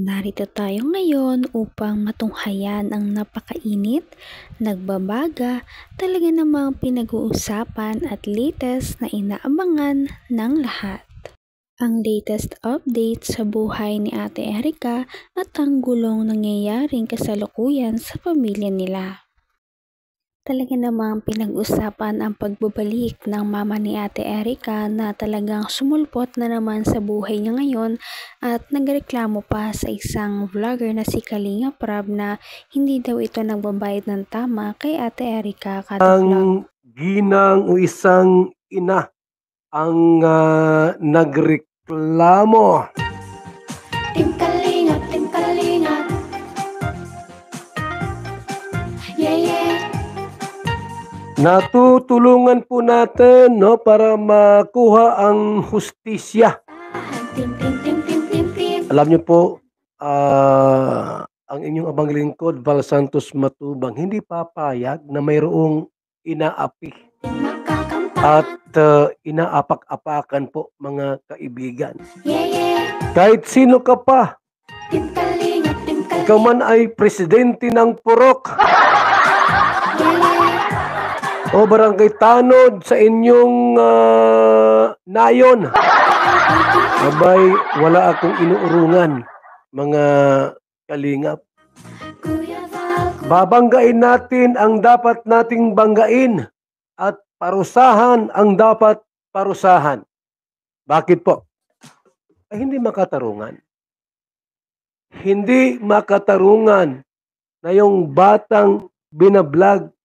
Narito tayo ngayon upang matunghayan ang napakainit, nagbabaga, talaga namang pinag-uusapan at latest na inaabangan ng lahat. Ang latest update sa buhay ni Ate Erica at ang gulong nangyayaring kasalukuyan sa pamilya nila. Talaga namang pinag-usapan ang pagbabalik ng mama ni Ate Erica na talagang sumulpot na naman sa buhay niya ngayon at nagreklamo pa sa isang vlogger na si Kalinga Prab na hindi daw ito nagbabayad ng tama kay Ate Erica kada vlog. Ang ginang o isang ina ang nagreklamo. Team Kalingap, Team Kalingap. Yeah, yeah. Natutulungan po natin para makuha ang hustisya. Team, team, team, team, team, team. Alam niyo po, ang inyong abang lingkod, Val Santos Matubang, hindi papayag na mayroong inaapi at inaapak-apakan po mga kaibigan. Yeah, yeah. Kahit sino ka pa, Team Kalingap, Team Kalingap. ikaw man ay presidente ng Purok o barangay tanod sa inyong nayon, abay wala akong inuurungan mga kalingap. Kuya Val, Babanggain natin ang dapat nating banggain at parusahan ang dapat parusahan. Bakit po? Ay, hindi makatarungan. Hindi makatarungan na yung batang binablog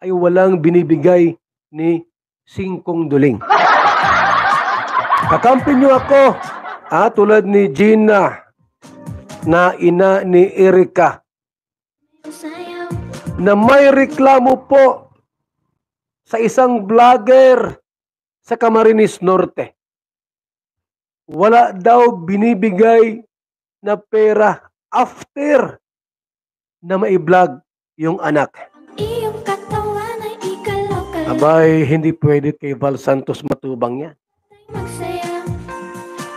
ay walang binibigay ni Singkong Duling. Kakampi niyo ako, tulad ni Gina na ina ni Erica, sayaw. na may reklamo po sa isang vlogger sa Camarines Norte. Wala daw binibigay na pera after na mai-vlog yung anak. Iyong katawan ay ikalaw-kalaw. Abay, hindi pwede kay Val Santos Matubang yan. Magsaya.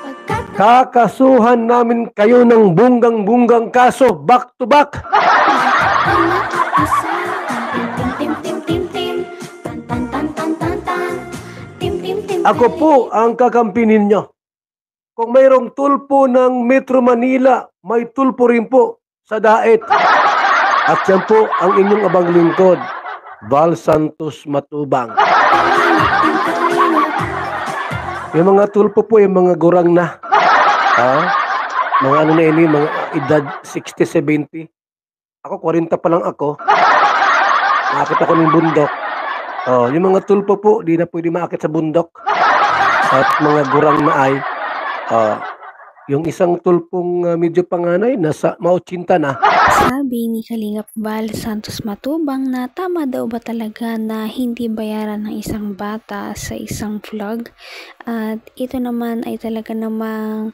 Pagkat Kakasuhan namin kayo ng bunggang-bunggang kaso back to back. ay nakapisa. Team, team, team, team, team, team. Tan, tan, tan, tan, tan, tan. Team, team, team. Ako po ang kakampi ninyo. Kung mayroong tulpo ng Metro Manila, may tulpo rin po sa Daet. At yan po ang inyong abang lingkod, Val Santos Matubang. Yung mga tulpo po, yung mga gurang na. Mga ano na ini, mga edad 60-70. Ako, 40 pa lang ako. Nakakit ako ng bundok. Yung mga tulpo po, di na pwede maakit sa bundok. At mga gurang na ay, yung isang tulpong medyo panganay, nasa mautsinta na. Sabi ni Kalingap Val Santos Matubang na tama daw ba talaga na hindi bayaran ng isang bata sa isang vlog, at ito naman ay talaga namang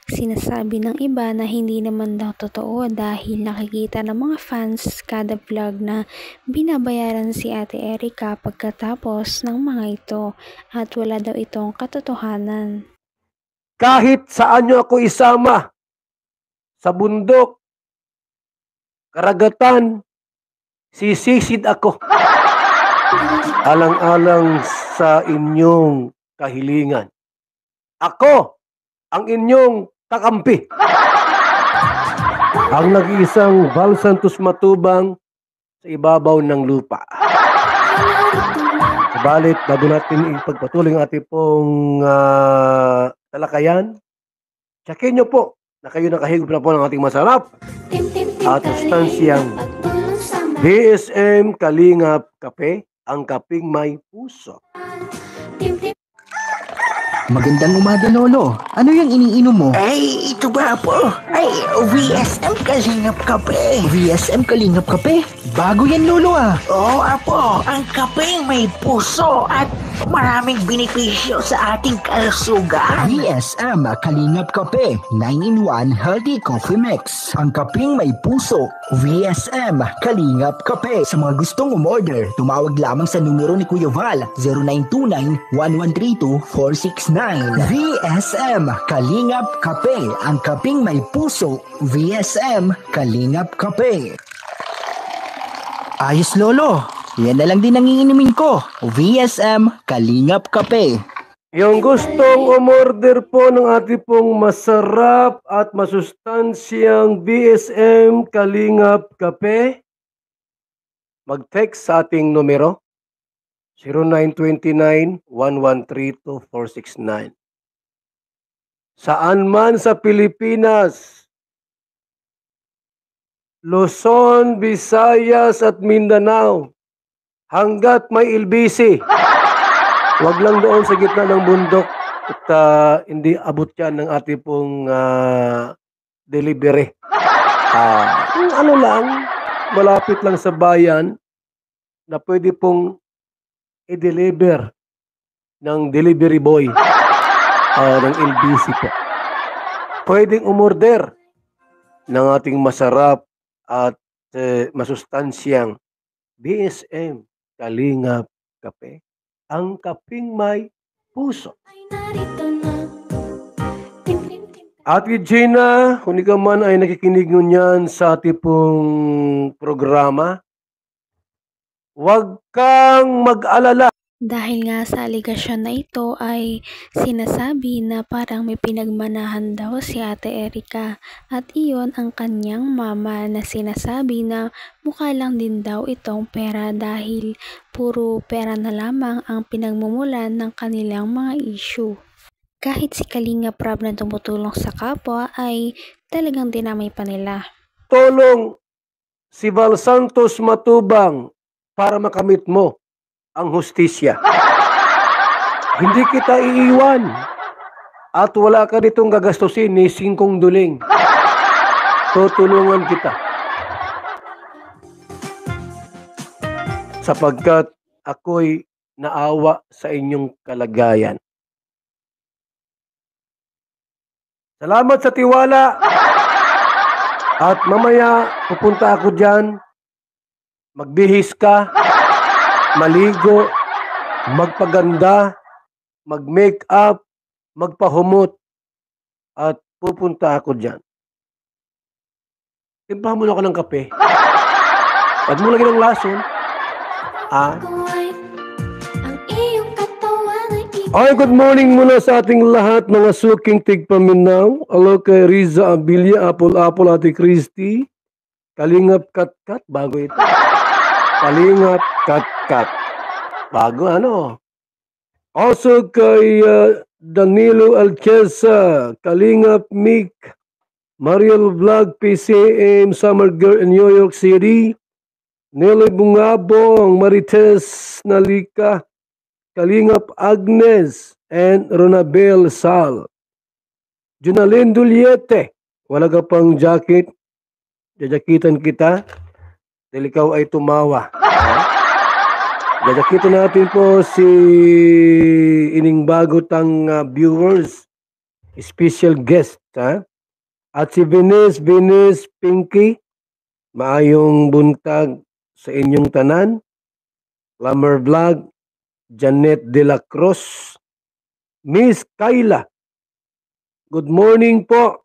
sinasabi ng iba na hindi naman daw totoo dahil nakikita ng mga fans kada vlog na binabayaran si Ate Erica pagkatapos ng mga ito at wala daw itong katotohanan. Kahit saan nyo ako isama, sa bundok, karagatan, sisisid ako. Alang-alang sa inyong kahilingan. Ako ang inyong kakampi. Ang nag-iisang Val Santos Matubang sa ibabaw ng lupa. Subalit, bago natin ipagpatuloy ang ating pong talakayan, tsakin nyo po na kayo nakahigop na po ng ating masarap Team, team, team. at sustansyang Pagtulong sa DSM Kalingap Kape, ang kaping may puso. team, team. Magandang umaga, Lolo. Ano yung iniinom mo? Ay, ito ba po? Ay, VSM Kalingap Kape. VSM Kalingap Kape? Bago yan, Lolo ah. Oo, apo. Ang kapeng may puso at maraming benepisyo sa ating kalusugan. VSM Kalingap Kape, 9-in-1 Healthy Coffee Mix. Ang kapeng may puso, VSM Kalingap Kape. Sa mga gustong umorder, tumawag lamang sa numero ni Kuya Val, 0929-1132-469. VSM Kalingap Kape, ang kapeng may puso. puso, VSM Kalingap Kape. Ayos lolo, yan na lang din ang iinimin ko, VSM Kalingap Kape. Yung gustong umorder po ng ating pong masarap at masustansyang BSM Kalingap Kape, mag-text sa ating numero 0929-113-2469. Saan man sa Pilipinas, Luzon, Visayas at Mindanao, hanggat may LBC, wag lang doon sa gitna ng bundok at hindi abot yan ng ating pong delivery. Kung ano lang, malapit lang sa bayan na pwede pong i-deliver ng delivery boy ng LBC po. Pwedeng umorder ng ating masarap at masustansyang BSM Kalingap Kape. Ang kaping may puso. Ay narito na. Tim, tim, tim. Ate Gina, kung ikaw man ay nakikinig ngunyan sa ating pong programa, huwag kang mag-alala. Dahil nga sa aligasyon na ito ay sinasabi na parang may pinagmanahan daw si Ate Erica at iyon ang kanyang mama na sinasabi na mukha lang din daw itong pera dahil puro pera na lamang ang pinagmumulan ng kanilang mga issue. Kahit si Kalinga Prab na tumutulong sa kapwa ay talagang dinamay pa nila. Tulong si Val Santos Matubang para makamit mo ang hustisya. Hindi kita iiwan at wala ka ditong gagastusin ni singkong duling. Tutulungan kita. Sapagkat ako'y naawa sa inyong kalagayan. Salamat sa tiwala. At mamaya pupunta ako dyan. Magbihis ka. Maligo, magpaganda, mag-make up, magpahumot, at pupunta ako dyan. Timplahan mo na ako ng kape. Huwag mo lagyan ng lason. Ako ay ang iyong katawan ay Ay, good morning muna sa ating lahat, mga suking tigpaminaw. Hello kay Riza Abilia, Apple, Ate Christy. Kalingap Katkat, bago ito. Kalingap Katkat. Bago ano. Also kay Danilo Alchesa, Kalingap Mick, Mariel Vlog, PCM, Summer Girl in New York City, Nelly Bungabong, Marites Nalika, Kalingap Agnes, and Ronabel Sal. Junalyn Duliete, wala ka pang jacket, jajakitan kita. Dahil ikaw ay tumawa. Jajakitan natin po si ining bagotang viewers, special guest. At si Venus Pinky, maayong buntag sa inyong tanan. Glamour Vlog, Janet De La Cruz, Miss Kayla, good morning po.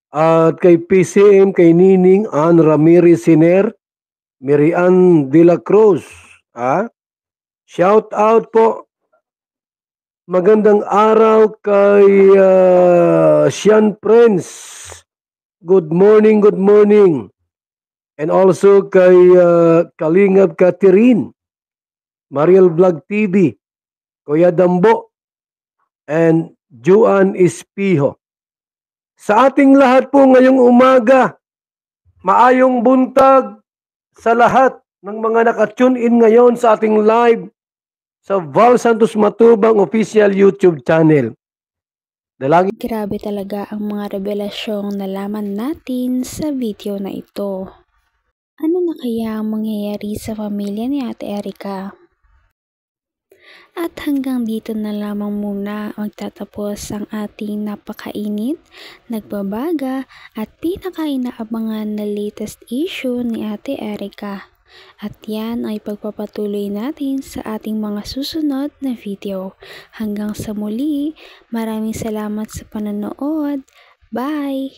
At kay PCM, kay Nining Ann Ramirez Siner, Miriam De La Cruz. Shout out po. Magandang araw kay Sean Prince. Good morning, good morning. And also kay Kalingap Catherine, Mariel Vlog TV, Kuya Dambo, and Juan Espijo. Sa ating lahat po ngayong umaga, maayong buntag sa lahat ng mga naka-tune in ngayon sa ating live sa Val Santos Matubang official YouTube channel. Dalangin. Grabe talaga ang mga revelasyong nalaman natin sa video na ito. Ano na kaya ang mangyayari sa pamilya ni Ate Erica? At hanggang dito na lamang muna magtatapos ang ating napakainit, nagbabaga at pinakainaabangan na latest issue ni Ate Erica. At yan ay pagpapatuloy natin sa ating mga susunod na video. Hanggang sa muli, maraming salamat sa panonood. Bye!